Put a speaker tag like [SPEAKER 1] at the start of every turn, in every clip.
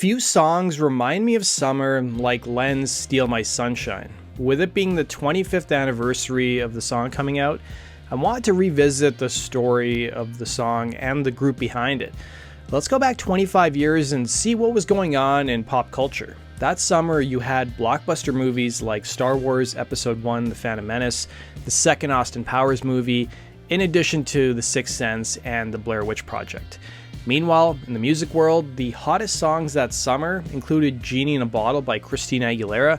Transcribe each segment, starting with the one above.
[SPEAKER 1] Few songs remind me of summer like Len Steal My Sunshine. With it being the 25th anniversary of the song coming out, I wanted to revisit the story of the song and the group behind it. Let's go back 25 years and see what was going on in pop culture. That summer, you had blockbuster movies like Star Wars Episode 1, The Phantom Menace, the second Austin Powers movie, in addition to The Sixth Sense and The Blair Witch Project. Meanwhile, in the music world, the hottest songs that summer included Genie in a Bottle by Christina Aguilera,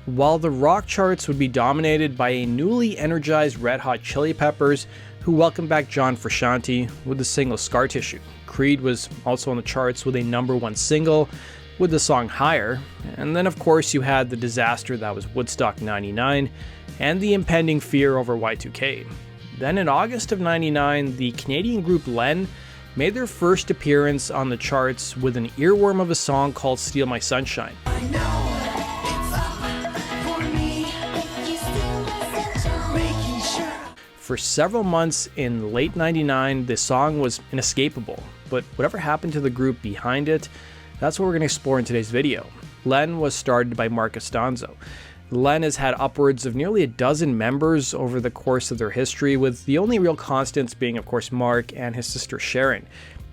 [SPEAKER 1] while the rock charts would be dominated by a newly energized Red Hot Chili Peppers, who welcomed back John Frusciante with the single Scar Tissue. Creed was also on the charts with a #1 single with the song Higher, and then of course you had the disaster that was Woodstock 99 and the impending fear over Y2K. Then in August of 99, the Canadian group Len made their first appearance on the charts with an earworm of a song called Steal My Sunshine. For several months in late 99, this song was inescapable, but whatever happened to the group behind it, that's what we're going to explore in today's video. Len was started by Mark Costanzo. Len has had upwards of nearly a dozen members over the course of their history, with the only real constants being, of course, Mark and his sister Sharon.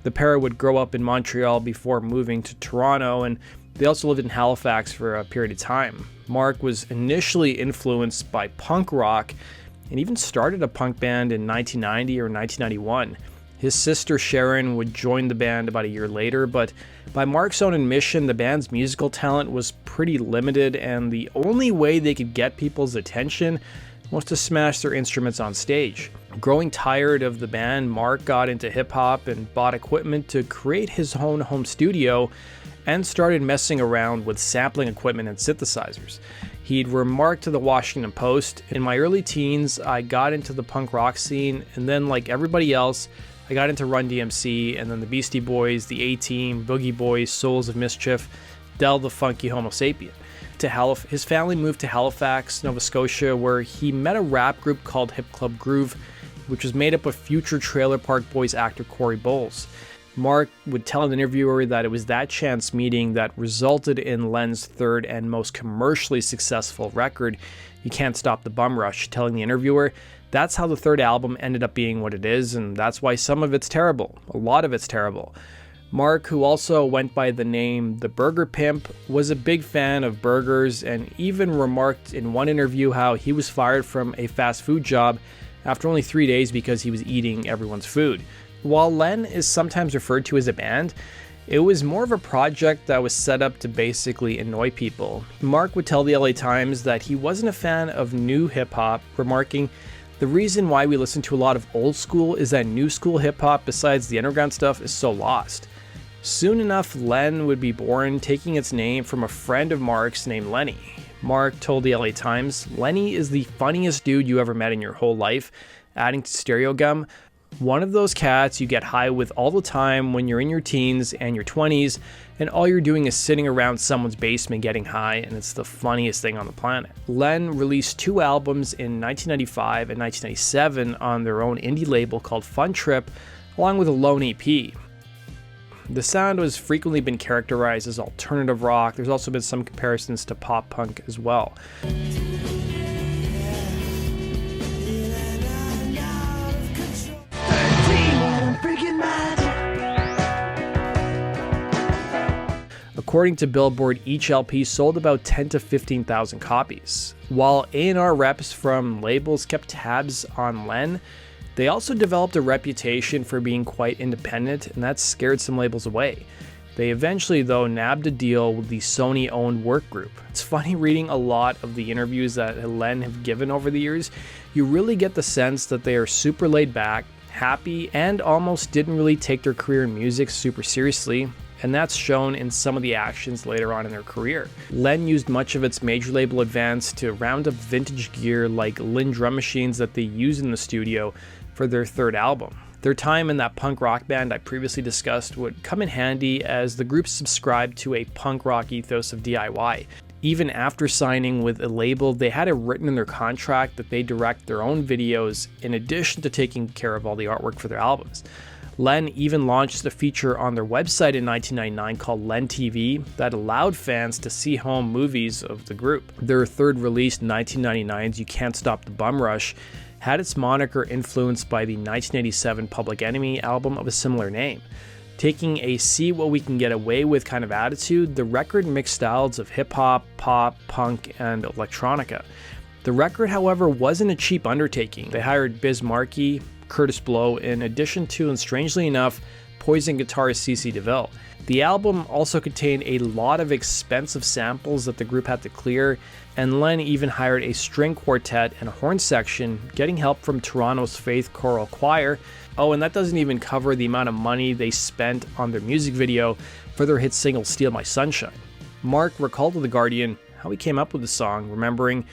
[SPEAKER 1] The pair would grow up in Montreal before moving to Toronto, and they also lived in Halifax for a period of time. Mark was initially influenced by punk rock and even started a punk band in 1990 or 1991. His sister Sharon would join the band about a year later, but by Mark's own admission, the band's musical talent was pretty limited, and the only way they could get people's attention was to smash their instruments on stage. Growing tired of the band, Mark got into hip-hop and bought equipment to create his own home studio and started messing around with sampling equipment and synthesizers. He'd remarked to the Washington Post, "In my early teens, I got into the punk rock scene, and then like everybody else, I got into Run DMC, and then the Beastie Boys, the A-Team, Boogie Boys, Souls of Mischief, Del the Funky Homo Sapien." His family moved to Halifax, Nova Scotia, where he met a rap group called Hip Club Groove, which was made up of future Trailer Park Boys actor Corey Bowles. Mark would tell an interviewer that it was that chance meeting that resulted in Len's third and most commercially successful record, You Can't Stop the Bum Rush, telling the interviewer, "That's how the third album ended up being what it is, and that's why some of it's terrible. A lot of it's terrible." Mark, who also went by the name The Burger Pimp, was a big fan of burgers and even remarked in one interview how he was fired from a fast food job after only 3 days because he was eating everyone's food. While Len is sometimes referred to as a band, it was more of a project that was set up to basically annoy people. Mark would tell the LA Times that he wasn't a fan of new hip-hop, remarking, "The reason why we listen to a lot of old school is that new school hip-hop, besides the underground stuff, is so lost." Soon enough, Len would be born, taking its name from a friend of Mark's named Lenny. Mark told the LA Times, "Lenny is the funniest dude you ever met in your whole life," adding to Stereo Gum, "One of those cats you get high with all the time when you're in your teens and your 20s, and all you're doing is sitting around someone's basement getting high, and it's the funniest thing on the planet." Len released 2 albums in 1995 and 1997 on their own indie label called Fun Trip, along with a lone EP. The sound has frequently been characterized as alternative rock. There's also been some comparisons to pop punk as well. According to Billboard, each LP sold about 10 to 15,000 copies. While A&R reps from labels kept tabs on Len, they also developed a reputation for being quite independent, and that scared some labels away. They eventually, though, nabbed a deal with the Sony-owned work group. It's funny reading a lot of the interviews that Len have given over the years. You really get the sense that they are super laid back, happy, and almost didn't really take their career in music super seriously, and that's shown in some of the actions later on in their career. Len used much of its major label advance to round up vintage gear like Linn drum machines that they used in the studio for their third album. Their time in that punk rock band I previously discussed would come in handy as the group subscribed to a punk rock ethos of DIY. Even after signing with a label, they had it written in their contract that they direct their own videos in addition to taking care of all the artwork for their albums. Len even launched a feature on their website in 1999 called Len TV that allowed fans to see home movies of the group. Their third release, 1999's You Can't Stop the Bum Rush, had its moniker influenced by the 1987 Public Enemy album of a similar name. Taking a see what we can get away with kind of attitude, the record mixed styles of hip-hop, pop, punk, and electronica. The record, however, wasn't a cheap undertaking. They hired Biz Markie, Curtis Blow, in addition to, and strangely enough, Poison guitarist CeCe DeVille. The album also contained a lot of expensive samples that the group had to clear, and Len even hired a string quartet and a horn section, getting help from Toronto's Faith Choral Choir. Oh, and that doesn't even cover the amount of money they spent on their music video for their hit single Steal My Sunshine. Mark recalled to The Guardian how he came up with the song, remembering,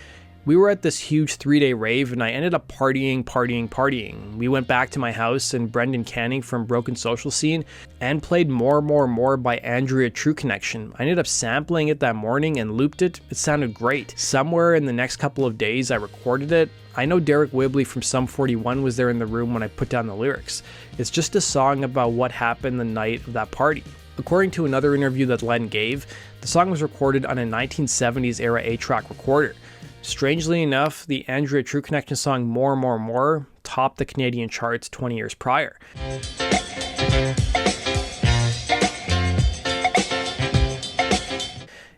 [SPEAKER 1] "We were at this huge 3-day rave and I ended up partying. We went back to my house and Brendan Canning from Broken Social Scene and played More by Andrea True Connection. I ended up sampling it that morning and looped it. It sounded great. Somewhere in the next couple of days I recorded it. I know Derek Whibley from Sum 41 was there in the room when I put down the lyrics. It's just a song about what happened the night of that party." According to another interview that Len gave, the song was recorded on a 1970s era 8-track recorder. Strangely enough, the Andrea True Connection song More topped the Canadian charts 20 years prior.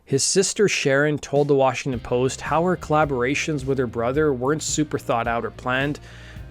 [SPEAKER 1] His sister Sharon told the Washington Post how her collaborations with her brother weren't super thought out or planned,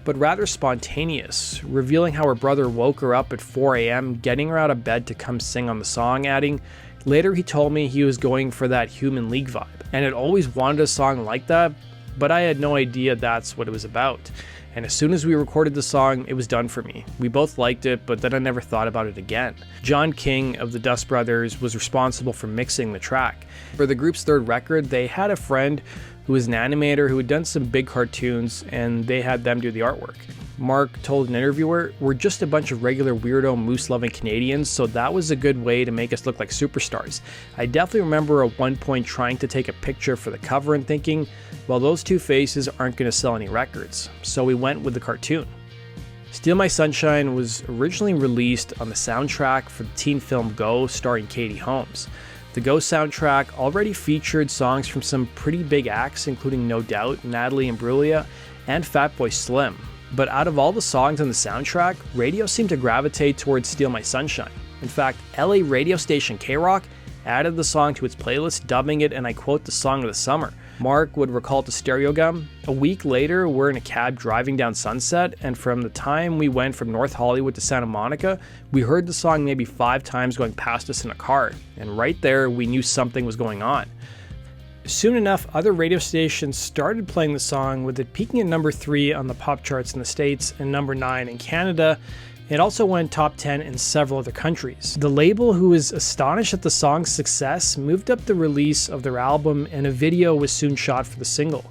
[SPEAKER 1] but rather spontaneous, revealing how her brother woke her up at 4 a.m., getting her out of bed to come sing on the song, adding, "Later he told me he was going for that Human League vibe, and had always wanted a song like that, but I had no idea that's what it was about. And as soon as we recorded the song, it was done for me. We both liked it, but then I never thought about it again." John King of the Dust Brothers was responsible for mixing the track. For the group's third record, they had a friend who was an animator who had done some big cartoons, and they had them do the artwork. Mark told an interviewer, "We're just a bunch of regular weirdo moose-loving Canadians, so that was a good way to make us look like superstars. I definitely remember at one point trying to take a picture for the cover and thinking, well, those two faces aren't going to sell any records, so we went with the cartoon." Steal My Sunshine was originally released on the soundtrack for the teen film Go, starring Katie Holmes. The Go soundtrack already featured songs from some pretty big acts, including No Doubt, Natalie Imbruglia, and Fatboy Slim. But out of all the songs on the soundtrack, radio seemed to gravitate towards Steal My Sunshine. In fact, LA radio station K-Rock added the song to its playlist, dubbing it, and I quote, "the song of the summer." Mark would recall to Stereo Gum, "A week later, we're in a cab driving down Sunset, and from the time we went from North Hollywood to Santa Monica, we heard the song maybe 5 times going past us in a car, and right there, we knew something was going on." Soon enough, other radio stations started playing the song, with it peaking at number 3 on the pop charts in the States and number 9 in Canada. It also went top 10 in several other countries. The label, who was astonished at the song's success, moved up the release of their album, and a video was soon shot for the single.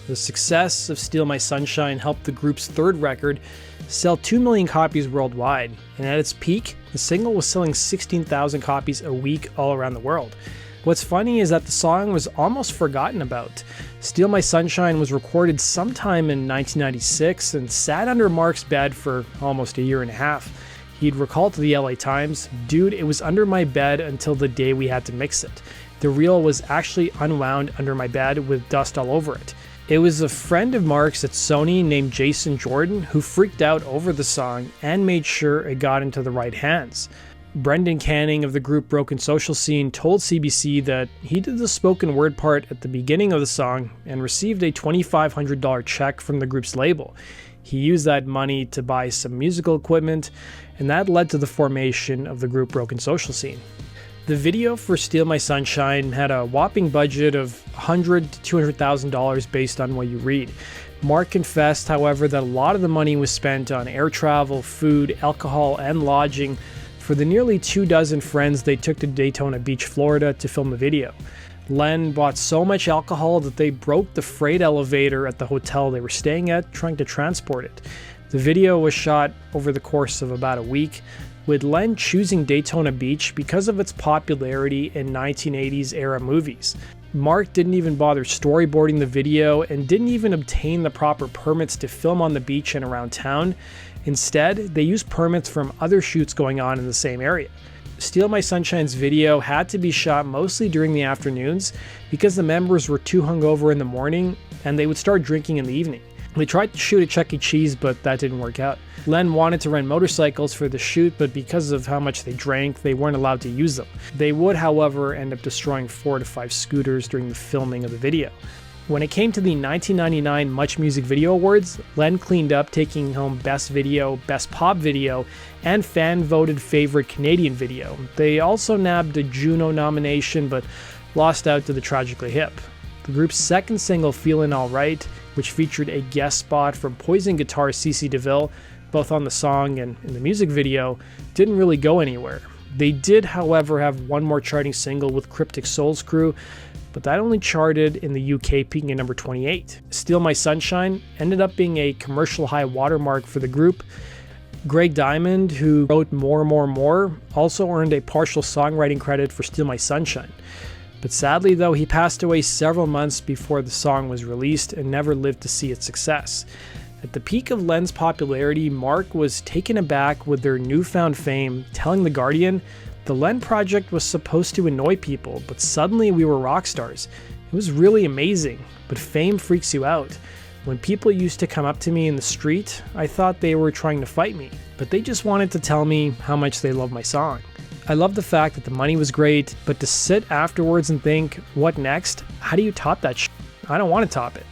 [SPEAKER 1] The success of Steal My Sunshine helped the group's third record sell 2 million copies worldwide, and at its peak, the single was selling 16,000 copies a week all around the world. What's funny is that the song was almost forgotten about. Steal My Sunshine was recorded sometime in 1996 and sat under Mark's bed for almost a year and a half. He'd recall to the LA Times, "Dude, it was under my bed until the day we had to mix it. The reel was actually unwound under my bed with dust all over it." It was a friend of Mark's at Sony named Jason Jordan who freaked out over the song and made sure it got into the right hands. Brendan Canning of the group Broken Social Scene told CBC that he did the spoken word part at the beginning of the song and received a $2,500 check from the group's label. He used that money to buy some musical equipment, and that led to the formation of the group Broken Social Scene. The video for Steal My Sunshine had a whopping budget of $100,000 to $200,000 based on what you read. Mark confessed, however, that a lot of the money was spent on air travel, food, alcohol, and lodging for the nearly 24 friends they took to Daytona Beach, Florida to film the video. Len bought so much alcohol that they broke the freight elevator at the hotel they were staying at, trying to transport it. The video was shot over the course of about a week, with Len choosing Daytona Beach because of its popularity in 1980s era movies. Mark didn't even bother storyboarding the video and didn't even obtain the proper permits to film on the beach and around town. Instead, they used permits from other shoots going on in the same area. Steal My Sunshine's video had to be shot mostly during the afternoons because the members were too hungover in the morning and they would start drinking in the evening. They tried to shoot at Chuck E. Cheese, but that didn't work out. Len wanted to rent motorcycles for the shoot, but because of how much they drank, they weren't allowed to use them. They would, however, end up destroying 4 to 5 scooters during the filming of the video. When it came to the 1999 Much Music Video Awards, Len cleaned up, taking home Best Video, Best Pop Video, and fan-voted Favorite Canadian Video. They also nabbed a Juno nomination, but lost out to the Tragically Hip. The group's second single, Feelin' Alright, which featured a guest spot from Poison guitarist CC DeVille, both on the song and in the music video, didn't really go anywhere. They did, however, have one more charting single with Cryptic Souls Crew, but that only charted in the UK, peaking at number 28. Steal My Sunshine ended up being a commercial high watermark for the group. Greg Diamond, who wrote More, also earned a partial songwriting credit for Steal My Sunshine. But sadly, though, he passed away several months before the song was released and never lived to see its success. At the peak of Len's popularity, Mark was taken aback with their newfound fame, telling The Guardian, "The Len project was supposed to annoy people, but suddenly we were rock stars. It was really amazing, but fame freaks you out. When people used to come up to me in the street, I thought they were trying to fight me, but they just wanted to tell me how much they love my song. I love the fact that the money was great, but to sit afterwards and think, what next? How do you top that shit? I don't want to top it."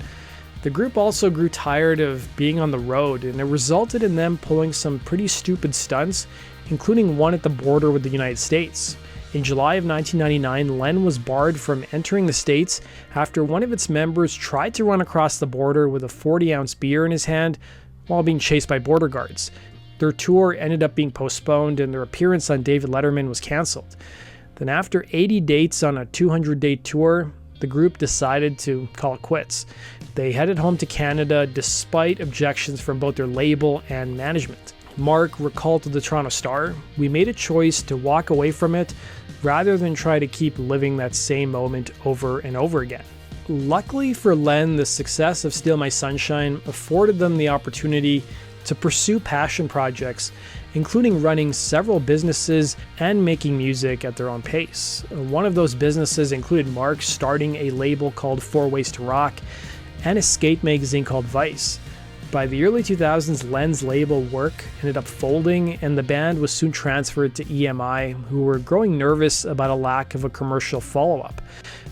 [SPEAKER 1] The group also grew tired of being on the road, and it resulted in them pulling some pretty stupid stunts, including one at the border with the United States. In July of 1999, Len was barred from entering the States after one of its members tried to run across the border with a 40-ounce beer in his hand while being chased by border guards. Their tour ended up being postponed and their appearance on David Letterman was cancelled. Then after 80 dates on a 200-date tour, the group decided to call it quits. They headed home to Canada despite objections from both their label and management. Mark recalled to the Toronto Star, "We made a choice to walk away from it rather than try to keep living that same moment over and over again." Luckily for Len, the success of Steal My Sunshine afforded them the opportunity to pursue passion projects, including running several businesses and making music at their own pace. One of those businesses included Mark starting a label called 4 Ways to Rock and a skate magazine called Vice. By the early 2000s, Len's label Work ended up folding, and the band was soon transferred to EMI, who were growing nervous about a lack of a commercial follow-up.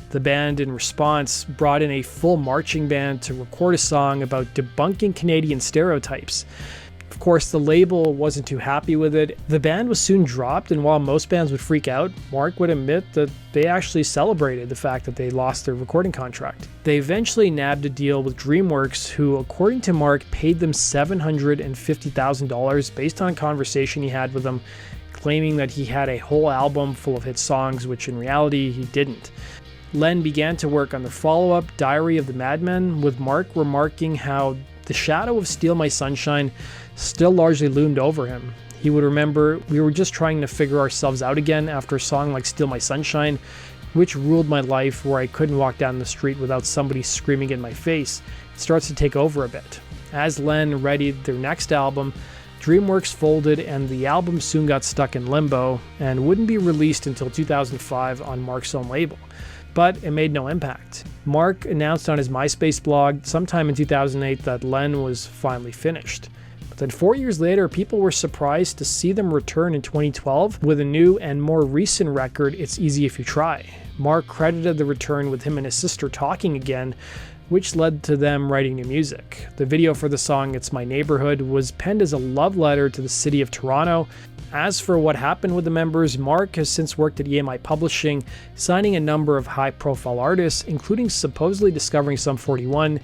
[SPEAKER 1] The band, in response, brought in a full marching band to record a song about debunking Canadian stereotypes. Of course, the label wasn't too happy with it. The band was soon dropped, and while most bands would freak out, Mark would admit that they actually celebrated the fact that they lost their recording contract. They eventually nabbed a deal with DreamWorks, who, according to Mark, paid them $750,000 based on a conversation he had with them, claiming that he had a whole album full of hit songs, which in reality he didn't. Len began to work on the follow-up, Diary of the Madman, with Mark remarking how the shadow of Steal My Sunshine still largely loomed over him. He would remember, "We were just trying to figure ourselves out again after a song like Steal My Sunshine, which ruled my life where I couldn't walk down the street without somebody screaming in my face. It starts to take over a bit." As Len readied their next album, DreamWorks folded and the album soon got stuck in limbo and wouldn't be released until 2005 on Mark's own label. But it made no impact. Mark announced on his MySpace blog sometime in 2008 that Len was finally finished. But then 4 years later, people were surprised to see them return in 2012 with a new and more recent record, It's Easy If You Try. Mark credited the return with him and his sister talking again, which led to them writing new music. The video for the song It's My Neighborhood was penned as a love letter to the city of Toronto. As for what happened with the members, Mark has since worked at EMI Publishing, signing a number of high-profile artists, including supposedly discovering Sum 41,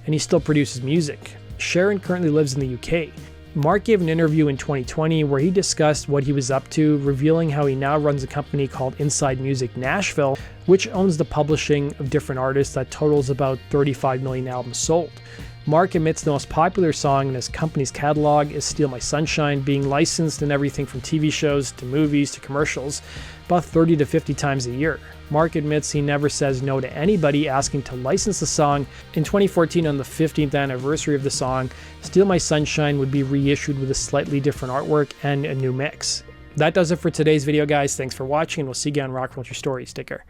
[SPEAKER 1] and he still produces music. Sharon currently lives in the UK. Mark gave an interview in 2020 where he discussed what he was up to, revealing how he now runs a company called Inside Music Nashville, which owns the publishing of different artists that totals about 35 million albums sold. Mark admits the most popular song in his company's catalog is Steal My Sunshine, being licensed in everything from TV shows to movies to commercials, about 30 to 50 times a year. Mark admits he never says no to anybody asking to license the song. In 2014, on the 15th anniversary of the song, Steal My Sunshine would be reissued with a slightly different artwork and a new mix. That does it for today's video, guys. Thanks for watching, and we'll see you on Rock Culture Stories. Take care.